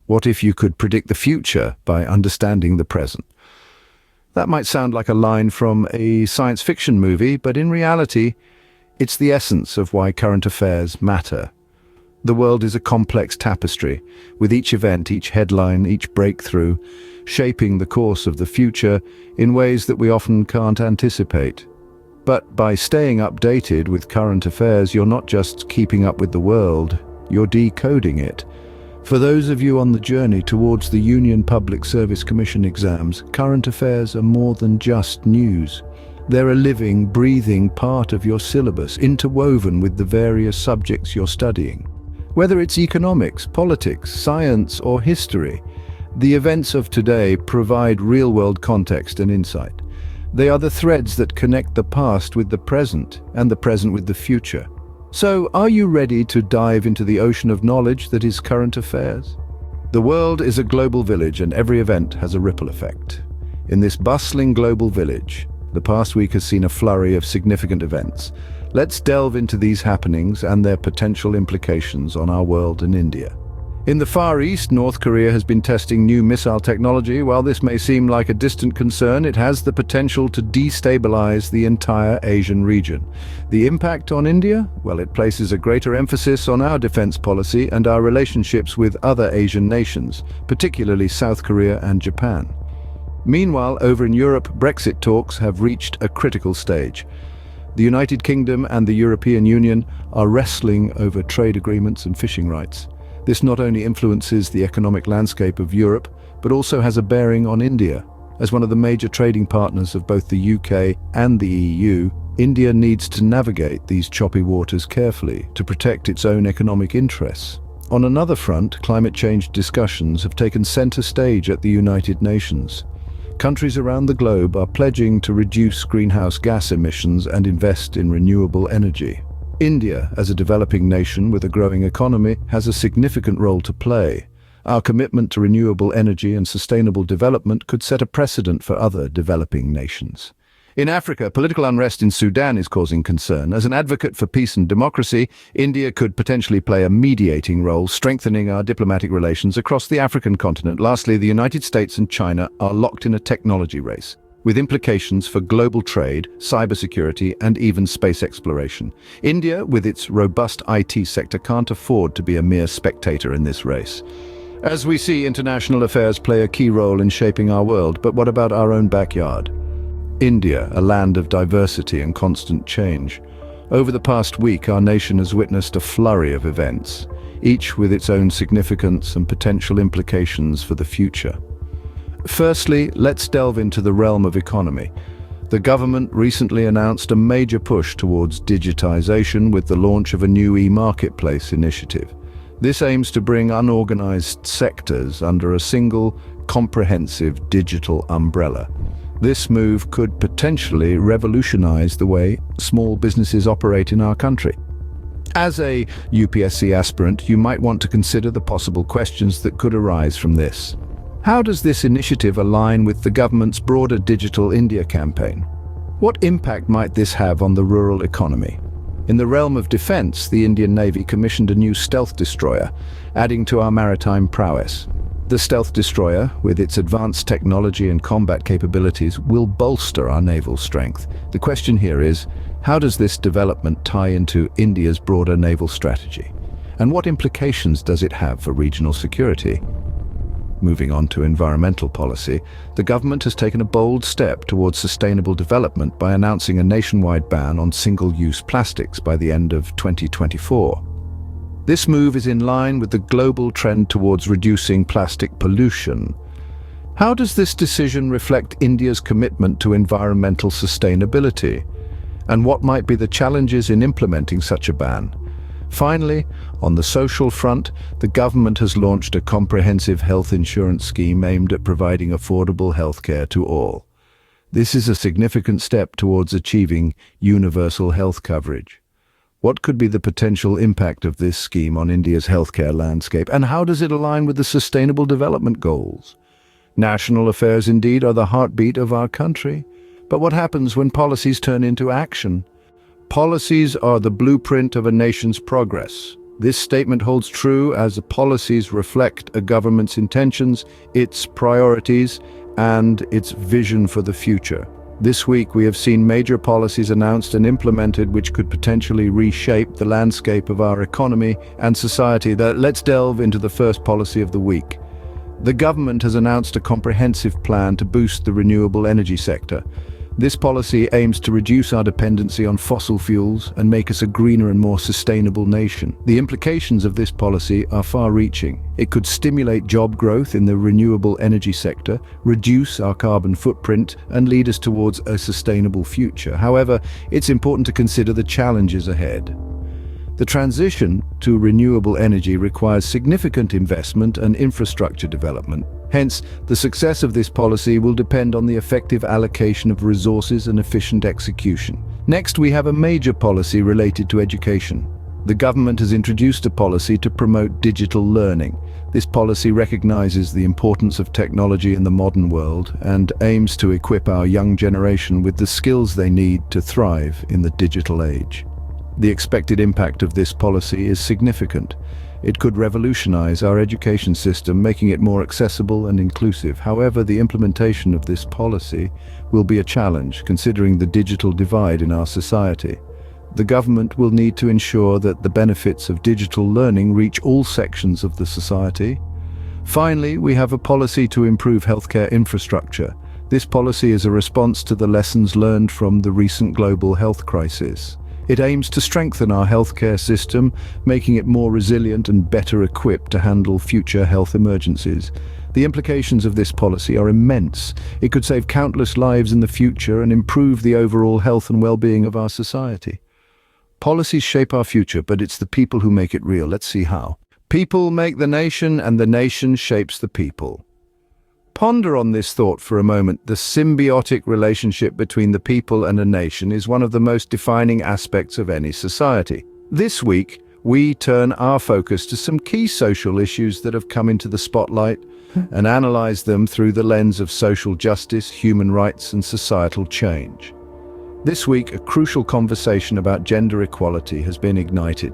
What if you could predict the future by understanding the present? That might sound like a line from a science fiction movie, but in reality, it's the essence of why current affairs matter. The world is a complex tapestry, with each event, each headline, each breakthrough, shaping the course of the future in ways that we often can't anticipate. But by staying updated with current affairs, you're not just keeping up with the world, you're decoding it. For those of you on the journey towards the Union Public Service Commission exams, current affairs are more than just news. They're a living, breathing part of your syllabus, interwoven with the various subjects you're studying. Whether it's economics, politics, science, or history, the events of today provide real-world context and insight. They are the threads that connect the past with the present and the present with the future. So, are you ready to dive into the ocean of knowledge that is current affairs? The world is a global village, and every event has a ripple effect. In this bustling global village, the past week has seen a flurry of significant events. Let's delve into these happenings and their potential implications on our world and India. In the Far East, North Korea has been testing new missile technology. While this may seem like a distant concern, it has the potential to destabilize the entire Asian region. The impact on India? Well, it places a greater emphasis on our defense policy and our relationships with other Asian nations, particularly South Korea and Japan. Meanwhile, over in Europe, Brexit talks have reached a critical stage. The United Kingdom and the European Union are wrestling over trade agreements and fishing rights. This not only influences the economic landscape of Europe, but also has a bearing on India. As one of the major trading partners of both the UK and the EU, India needs to navigate these choppy waters carefully to protect its own economic interests. On another front, climate change discussions have taken center stage at the United Nations. Countries around the globe are pledging to reduce greenhouse gas emissions and invest in renewable energy. India, as a developing nation with a growing economy, has a significant role to play. Our commitment to renewable energy and sustainable development could set a precedent for other developing nations. In Africa, political unrest in Sudan is causing concern. As an advocate for peace and democracy, India could potentially play a mediating role, strengthening our diplomatic relations across the African continent. Lastly, the United States and China are locked in a technology race, with implications for global trade, cybersecurity, and even space exploration. India, with its robust IT sector, can't afford to be a mere spectator in this race. As we see, international affairs play a key role in shaping our world, but what about our own backyard? India, a land of diversity and constant change. Over the past week, our nation has witnessed a flurry of events, each with its own significance and potential implications for the future. Firstly, let's delve into the realm of economy. The government recently announced a major push towards digitization with the launch of a new e-marketplace initiative. This aims to bring unorganized sectors under a single, comprehensive digital umbrella. This move could potentially revolutionize the way small businesses operate in our country. As a UPSC aspirant, you might want to consider the possible questions that could arise from this. How does this initiative align with the government's broader Digital India campaign? What impact might this have on the rural economy? In the realm of defense, the Indian Navy commissioned a new stealth destroyer, adding to our maritime prowess. The stealth destroyer, with its advanced technology and combat capabilities, will bolster our naval strength. The question here is, how does this development tie into India's broader naval strategy? And what implications does it have for regional security? Moving on to environmental policy, the government has taken a bold step towards sustainable development by announcing a nationwide ban on single-use plastics by the end of 2024. This move is in line with the global trend towards reducing plastic pollution. How does this decision reflect India's commitment to environmental sustainability? And what might be the challenges in implementing such a ban? Finally, on the social front, the government has launched a comprehensive health insurance scheme aimed at providing affordable healthcare to all. This is a significant step towards achieving universal health coverage. What could be the potential impact of this scheme on India's healthcare landscape, and how does it align with the Sustainable Development Goals? National affairs indeed are the heartbeat of our country, but what happens when policies turn into action? Policies are the blueprint of a nation's progress. This statement holds true as the policies reflect a government's intentions, its priorities, and its vision for the future. This week we have seen major policies announced and implemented which could potentially reshape the landscape of our economy and society. Let's delve into the first policy of the week. The government has announced a comprehensive plan to boost the renewable energy sector. This policy aims to reduce our dependency on fossil fuels and make us a greener and more sustainable nation. The implications of this policy are far-reaching. It could stimulate job growth in the renewable energy sector, reduce our carbon footprint, and lead us towards a sustainable future. However, it's important to consider the challenges ahead. The transition to renewable energy requires significant investment and infrastructure development. Hence, the success of this policy will depend on the effective allocation of resources and efficient execution. Next, we have a major policy related to education. The government has introduced a policy to promote digital learning. This policy recognizes the importance of technology in the modern world and aims to equip our young generation with the skills they need to thrive in the digital age. The expected impact of this policy is significant. It could revolutionize our education system, making it more accessible and inclusive. However, the implementation of this policy will be a challenge, considering the digital divide in our society. The government will need to ensure that the benefits of digital learning reach all sections of the society. Finally, we have a policy to improve healthcare infrastructure. This policy is a response to the lessons learned from the recent global health crisis. It aims to strengthen our healthcare system, making it more resilient and better equipped to handle future health emergencies. The implications of this policy are immense. It could save countless lives in the future and improve the overall health and well-being of our society. Policies shape our future, but it's the people who make it real. Let's see how. People make the nation, and the nation shapes the people. Ponder on this thought for a moment. The symbiotic relationship between the people and a nation is one of the most defining aspects of any society. This week, we turn our focus to some key social issues that have come into the spotlight and analyze them through the lens of social justice, human rights, and societal change. This week, a crucial conversation about gender equality has been ignited.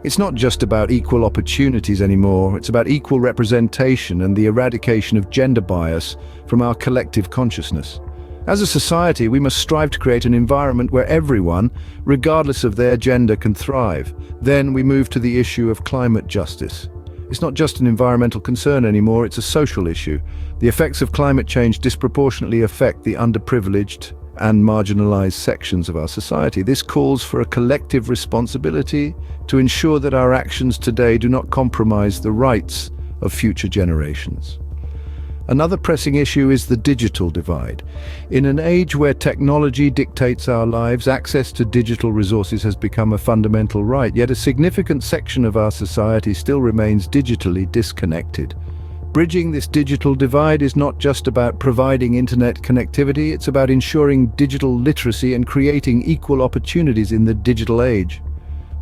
It's not just about equal opportunities anymore, it's about equal representation and the eradication of gender bias from our collective consciousness. As a society, we must strive to create an environment where everyone, regardless of their gender, can thrive. Then we move to the issue of climate justice. It's not just an environmental concern anymore, it's a social issue. The effects of climate change disproportionately affect the underprivileged and marginalized sections of our society. This calls for a collective responsibility to ensure that our actions today do not compromise the rights of future generations. Another pressing issue is the digital divide. In an age where technology dictates our lives, access to digital resources has become a fundamental right, yet a significant section of our society still remains digitally disconnected. Bridging this digital divide is not just about providing internet connectivity, it's about ensuring digital literacy and creating equal opportunities in the digital age.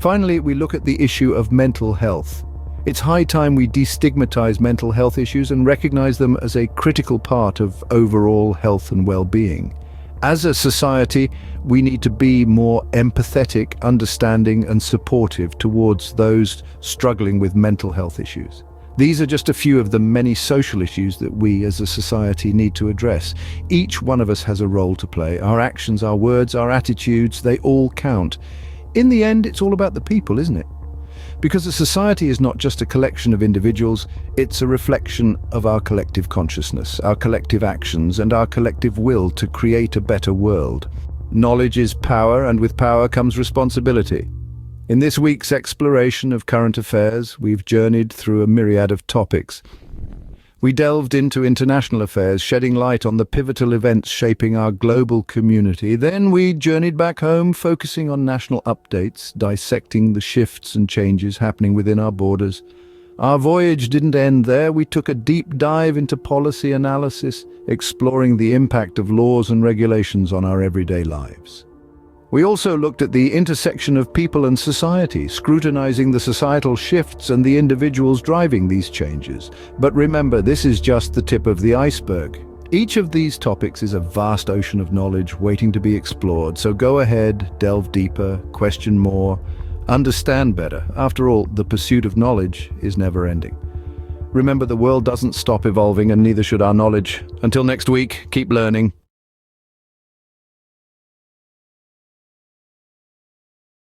Finally, we look at the issue of mental health. It's high time we destigmatize mental health issues and recognize them as a critical part of overall health and well-being. As a society, we need to be more empathetic, understanding, and supportive towards those struggling with mental health issues. These are just a few of the many social issues that we as a society need to address. Each one of us has a role to play. Our actions, our words, our attitudes, they all count. In the end, it's all about the people, isn't it? Because a society is not just a collection of individuals, it's a reflection of our collective consciousness, our collective actions, and our collective will to create a better world. Knowledge is power, and with power comes responsibility. In this week's exploration of current affairs, we've journeyed through a myriad of topics. We delved into international affairs, shedding light on the pivotal events shaping our global community. Then we journeyed back home, focusing on national updates, dissecting the shifts and changes happening within our borders. Our voyage didn't end there. We took a deep dive into policy analysis, exploring the impact of laws and regulations on our everyday lives. We also looked at the intersection of people and society, scrutinizing the societal shifts and the individuals driving these changes. But remember, this is just the tip of the iceberg. Each of these topics is a vast ocean of knowledge waiting to be explored, so go ahead, delve deeper, question more, Understand better. After all, the pursuit of knowledge is never ending. Remember, the world doesn't stop evolving, and neither should our knowledge. Until next week, keep learning.